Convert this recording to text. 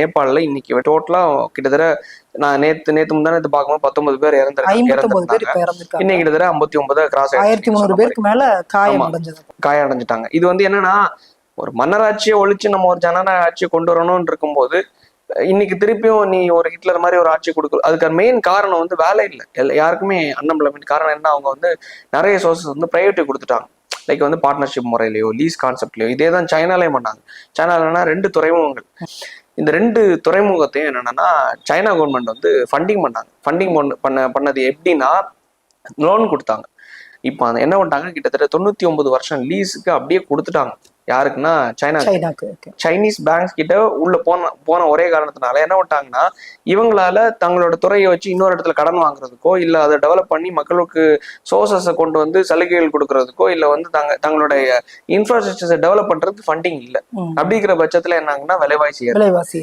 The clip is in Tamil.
நேபாளில் இன்னைக்கு டோட்டலா கிட்டத்தட்ட நான் நேத்து முந்தானத்து பார்க்கும்போது 19 பேர் 59 பேர் இப்ப இறந்திருக்காங்க. இன்னைக்கு கிட்டத்தட்ட 59 கிராஸ் 1300 பேருக்கு மேல காயம் அடைஞ்சிட்டாங்க. இது வந்து என்னன்னா, ஒரு மன்னராட்சியை ஒழிச்சு நம்ம ஒரு ஜனநாயக ஆட்சியை கொண்டு வரணும்னு இருக்கும்போது இன்னைக்கு திருப்பியும் நீ ஒரு ஹிட்லர் மாதிரி ஒரு ஆட்சி கொடுக்குற, அதுக்கு மெயின் காரணம் வந்து வேலை இல்லை. யாருக்குமே அன்எம்ப்ளாய்மெண்ட். காரணம் என்ன, அவங்க வந்து நிறைய சோர்சஸ் வந்து பிரைவேட்டு கொடுத்துட்டாங்க. லைக் வந்து பார்ட்னர்ஷிப் முறையிலையோ லீஸ் கான்செப்ட்லையோ. இதே தான் சைனாலேயும் பண்ணாங்க. சைனாலன்னா 2 துறைமுகங்கள். இந்த 2 துறைமுகத்தையும் என்னன்னா சைனா கவர்மெண்ட் வந்து ஃபண்டிங் பண்ணாங்க. ஃபண்டிங் பண்ணது எப்படின்னா, லோன் கொடுத்தாங்க. இப்போ அந்த என்ன பண்ணிட்டாங்க, கிட்டத்தட்ட 99 வருஷம் லீஸுக்கு அப்படியே கொடுத்துட்டாங்க. யாருக்குன்னா சைனாக்கு. சைனீஸ் பேங்க்ஸ் கிட்ட உள்ள போன ஒரே காரணத்தினால என்ன பண்ணிட்டாங்கன்னா, இவங்களால தங்களோட துறையை வச்சு இன்னொரு இடத்துல கடன் வாங்குறதுக்கோ, இல்ல அதை டெவலப் பண்ணி மக்களுக்கு சோர்சஸை கொண்டு வந்து சலுகைகள் கொடுக்கறதுக்கோ, இல்ல வந்து தங்களுடைய இன்ஃப்ராஸ்ட்ரக்சரை டெவலப் பண்றதுக்கு ஃபண்டிங் இல்லை. அப்படிங்கிற பட்சத்துல என்னாங்கன்னா விலைவாசி